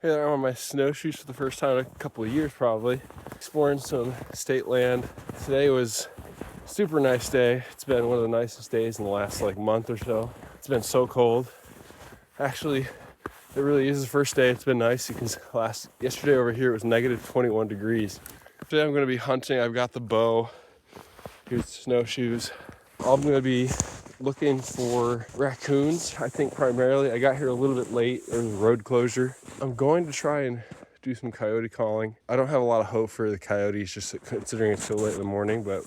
Hey there, I'm on my snowshoes for the first time in a couple of years probably, exploring some state land. Today was a super nice day. It's been one of the nicest days in the last month or so. It's been so cold. Actually, it really is the first day it's been nice because yesterday over here it was negative 21 degrees. Today I'm going to be hunting. I've got the bow. Here's the snowshoes. I'm going to be looking for raccoons, I think primarily. I got here a little bit late. There was a road closure. I'm going to try and do some coyote calling. I don't have a lot of hope for the coyotes just considering it's so late in the morning, but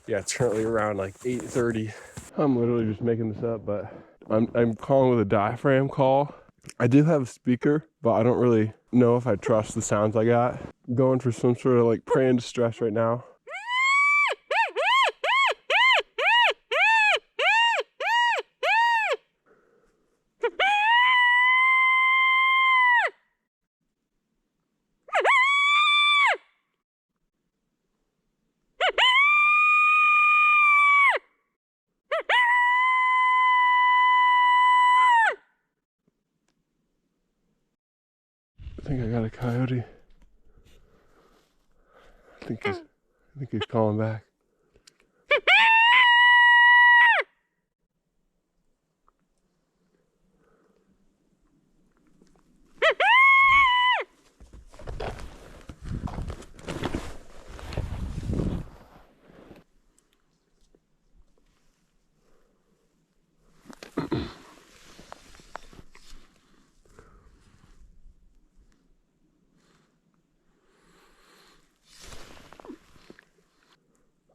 yeah, it's currently around 8:30. I'm literally just making this up, but I'm calling with a diaphragm call. I do have a speaker, but I don't really know if I trust the sounds I got. I'm going for some sort of prey in distress right now. I think I got a coyote. I think he's calling back.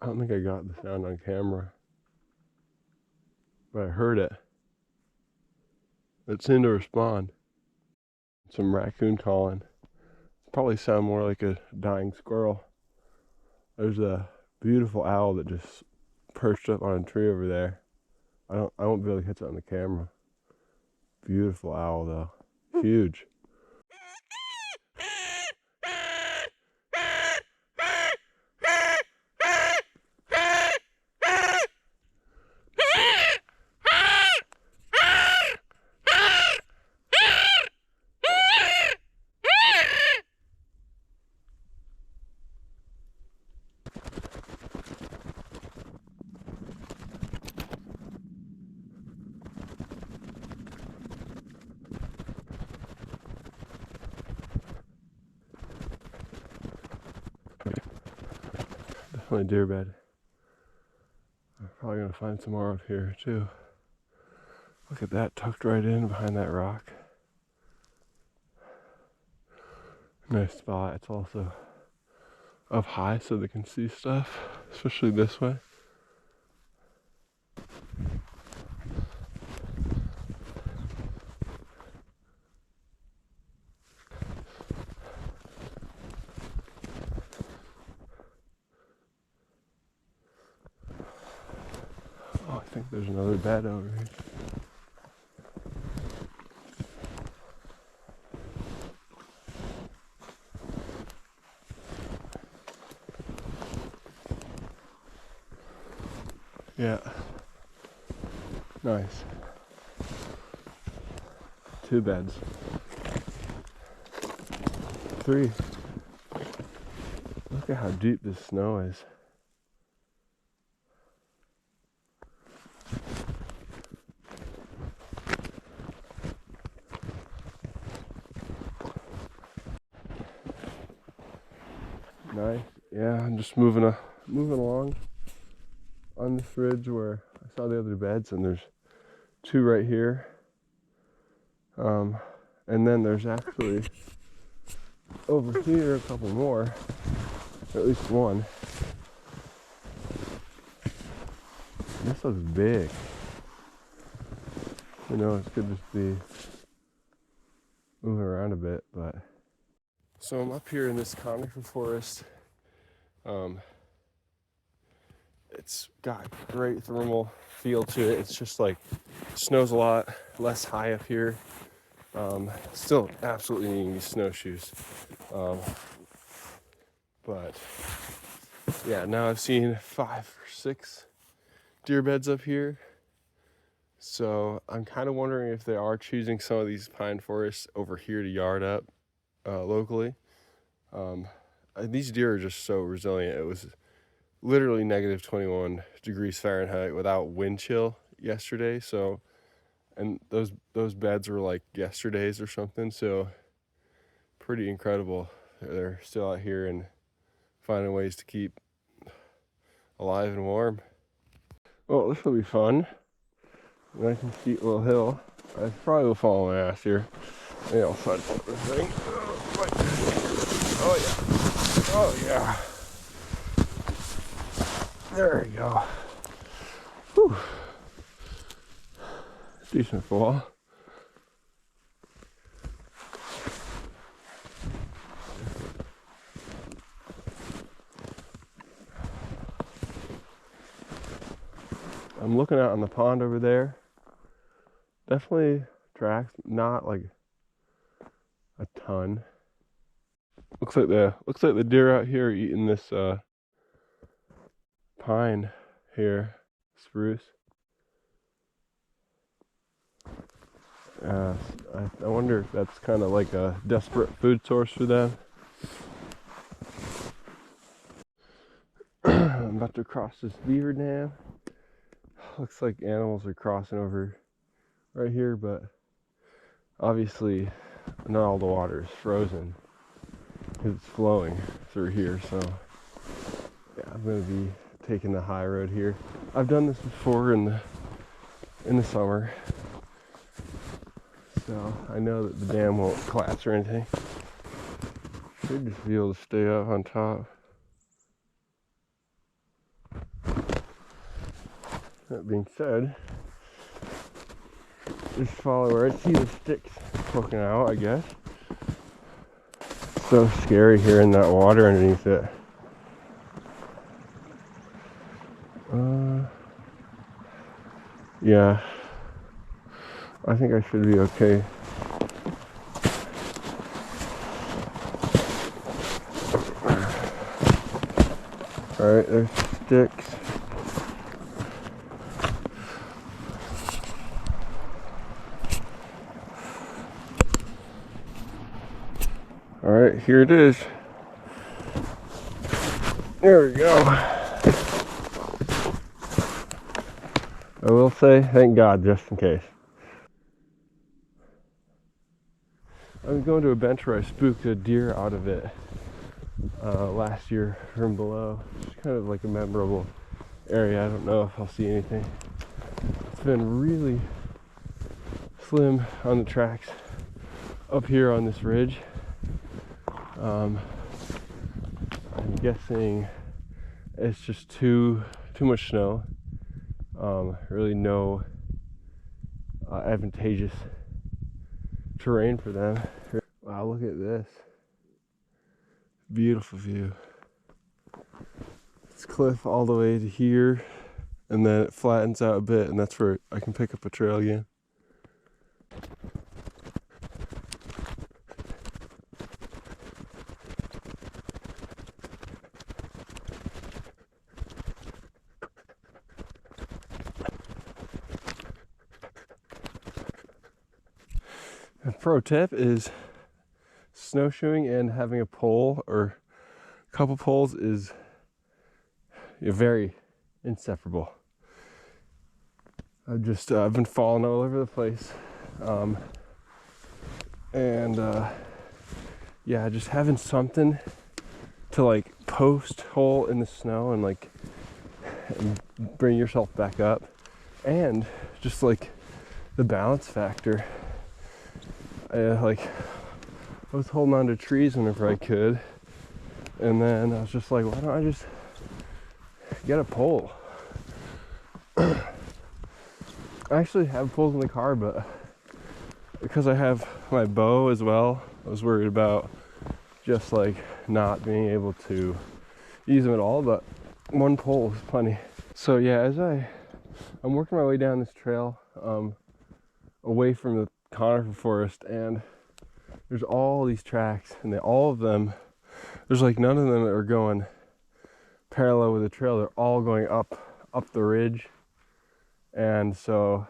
I don't think I got the sound on camera, but I heard it. It seemed to respond. Some raccoon calling. Probably sound more like a dying squirrel. There's a beautiful owl that just perched up on a tree over there. I won't be able to catch it on the camera. Beautiful owl though. Huge. Definitely deer bed. I'm probably gonna find some more out here too. Look at that, tucked right in behind that rock. Nice spot. It's also up high so they can see stuff, especially this way. Oh, I think there's another bed over here. Yeah. Nice. 2 beds. 3. Look at how deep this snow is. Nice. Yeah, I'm just moving along on this ridge where I saw the other beds, and there's 2 right here. And then there's actually over here a couple more, or at least one. This looks big. You know, it could just be moving around a bit, but. So I'm up here in this conifer forest. It's got great thermal feel to it. It's just snows a lot less high up here. Still absolutely needing these snowshoes. But yeah, now I've seen 5 or 6 deer beds up here. So I'm kind of wondering if they are choosing some of these pine forests over here to yard up. locally. These deer are just so resilient. It was literally negative 21 degrees Fahrenheit without wind chill yesterday. So, and those beds were like yesterday's or something. So, pretty incredible. They're still out here and finding ways to keep alive and warm. Well, this will be fun. Nice and steep little hill. I probably will fall on my ass here. Maybe I'll side flip this thing. Oh yeah. Oh yeah. There we go. Whew. Decent fall. I'm looking out on the pond over there. Definitely tracks, not like a ton. Looks like the deer out here are eating this pine here, spruce. I wonder if that's kind of like a desperate food source for them. I'm about to cross this beaver dam. Looks like animals are crossing over right here, but obviously not all the water is frozen because it's flowing through here. So yeah, I'm gonna be taking the high road here. I've done this before in the summer, so I know that the dam won't collapse or anything. Should just be able to stay up on top. That being said, just follow where I see the sticks poking out, I guess. So scary hearing that water underneath it. Yeah, I think I should be okay. Alright, there's sticks. Alright, here it is. There we go. I will say, thank God, just in case. I was going to a bench where I spooked a deer out of it last year from below. It's kind of like a memorable area. I don't know if I'll see anything. It's been really slim on the tracks up here on this ridge. I'm guessing it's just too much snow. Really no advantageous terrain for them. Wow, look at this. Beautiful view. It's cliff all the way to here, and then it flattens out a bit, and that's where I can pick up a trail again. A pro tip is snowshoeing and having a pole or a couple poles is very inseparable. I've been falling all over the place, yeah, just having something to like post hole in the snow and bring yourself back up, and just like the balance factor. I was holding on to trees whenever I could, and then I was just like, why don't I just get a pole? I actually have poles in the car, but because I have my bow as well, I was worried about just like not being able to use them at all, but one pole is plenty. So yeah, as I'm working my way down this trail away from the conifer forest, and there's all these tracks, and all of them, there's like none of them that are going parallel with the trail. They're all going up the ridge, and so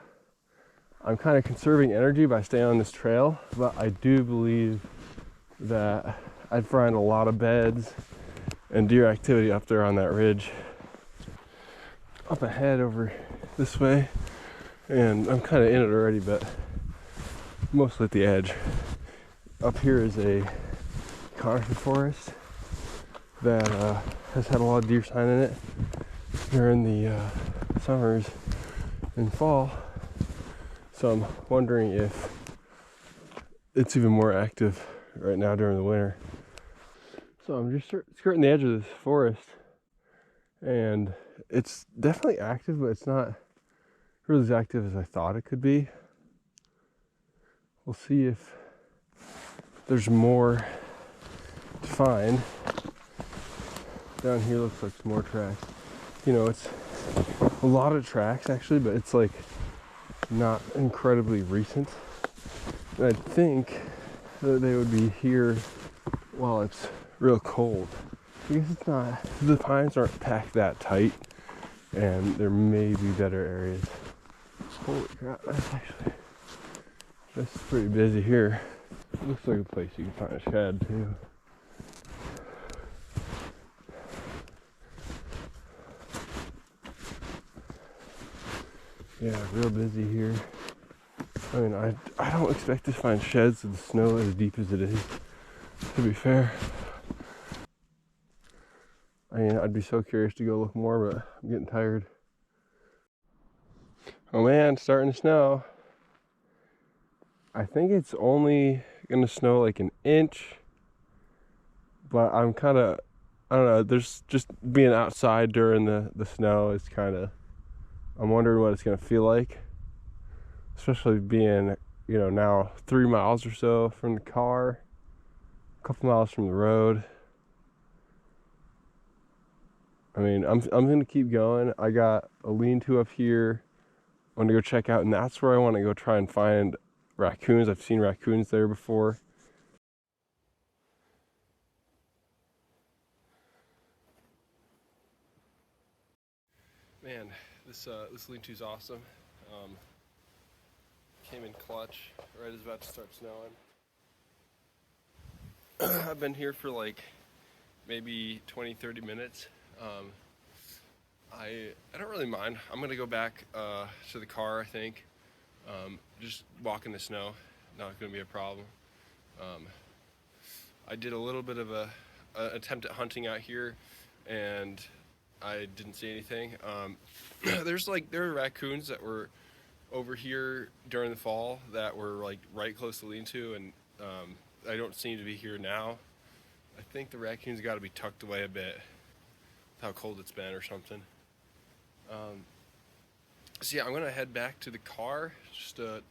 I'm kind of conserving energy by staying on this trail, but I do believe that I'd find a lot of beds and deer activity up there on that ridge. Up ahead over this way, and I'm kind of in it already, but mostly at the edge. Up here is a conifer forest that has had a lot of deer sign in it during the summers and fall. So I'm wondering if it's even more active right now during the winter. So I'm just skirting the edge of this forest, and it's definitely active, but it's not really as active as I thought it could be. We'll see if there's more to find. Down here looks like some more tracks. You know, it's a lot of tracks actually, but it's like not incredibly recent. And I think that they would be here while it's real cold. I guess it's not, the pines aren't packed that tight, and there may be better areas. Holy crap, that's pretty busy here. It looks like a place you can find a shed too. Yeah, real busy here. I mean, I don't expect to find sheds with the snow as deep as it is, to be fair. I mean, I'd be so curious to go look more, but I'm getting tired. Oh man, it's starting to snow. I think it's only gonna snow like an inch, but I'm kind of, I don't know, there's just being outside during the snow is kind of, I'm wondering what it's gonna feel like, especially being, you know, now 3 miles or so from the car, a couple miles from the road. I mean, I'm gonna keep going. I got a lean-to up here I want to go check out, and that's where I want to go try and find raccoons. I've seen raccoons there before. Man, this lean-to is awesome. Came in clutch right as it's about to start snowing. I've been here for like maybe 20-30 minutes. I don't really mind. I'm gonna go back to the car, I think. Just walk in the snow, not gonna be a problem. I did a little bit of a attempt at hunting out here, and I didn't see anything. There are raccoons that were over here during the fall that were like right close to lean-to, and I don't seem to be here now. I think the raccoons got to be tucked away a bit. How cold it's been or something. So yeah, I'm gonna head back to the car. Just a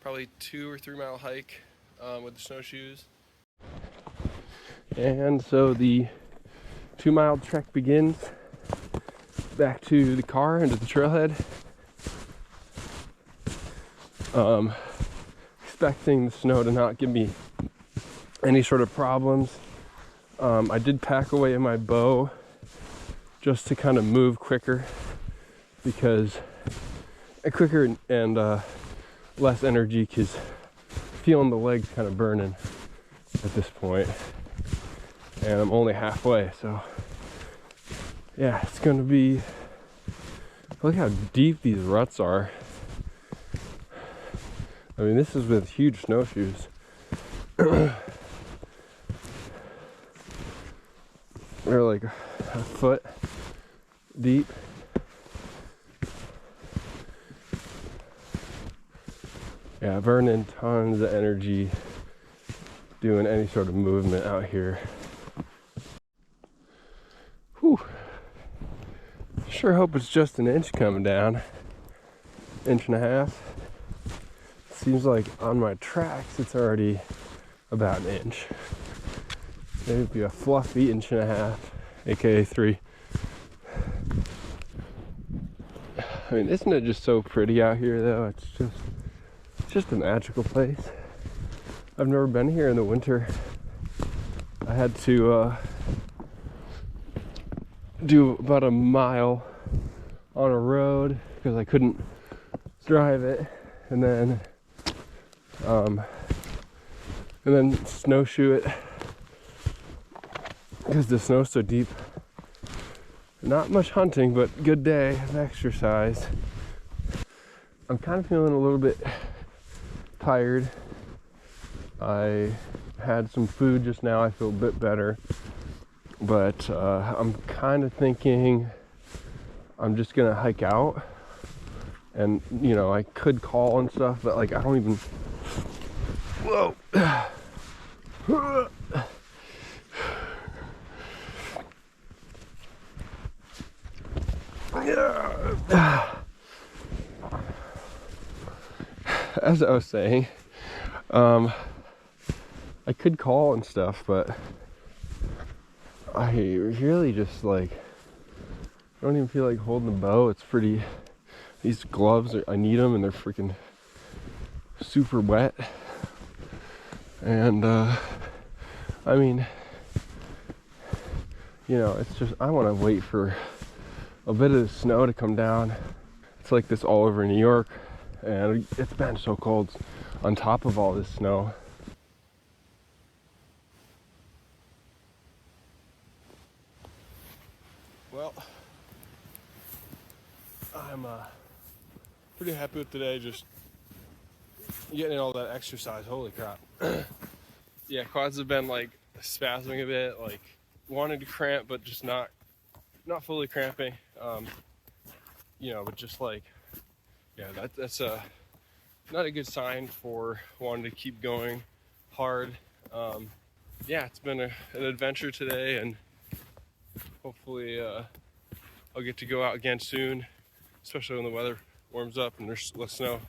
probably 2 or 3 mile hike with the snowshoes. And so the 2 mile trek begins back to the car and to the trailhead. Expecting the snow to not give me any sort of problems. I did pack away my bow just to kind of move quicker, because quicker and less energy, because feeling the legs kind of burning at this point, and I'm only halfway, so yeah, it's gonna be, look how deep these ruts are. I mean, this is with huge snowshoes. They're like a foot deep. Yeah, burning tons of energy doing any sort of movement out here. Whew. Sure hope it's just an inch coming down. 1.5 inches. Seems like on my tracks it's already about an inch. Maybe a fluffy 1.5 inches, aka 3. I mean, isn't it just so pretty out here though? It's just a magical place. I've never been here in the winter. I had to do about a mile on a road because I couldn't drive it, and then snowshoe it because the snow's so deep. Not much hunting, but good day of exercise. I'm kind of feeling a little bit tired. I had some food just now. I feel a bit better, but I'm kind of thinking I'm just gonna hike out, and I could call and stuff, but like I don't even. Whoa. As I was saying, I could call and stuff, but I really just like don't even feel like holding the bow. It's pretty. These gloves, I need them, and they're freaking super wet. And I mean, it's just I want to wait for a bit of the snow to come down. It's like this all over New York, and it's been so cold on top of all this snow. Well, I'm pretty happy with today, just getting in all that exercise. Holy crap. Yeah, quads have been like spasming a bit, like wanting to cramp, but just not fully cramping. But just like, yeah, that's not a good sign for wanting to keep going hard. Yeah, it's been an adventure today, and hopefully I'll get to go out again soon, especially when the weather warms up and there's less snow.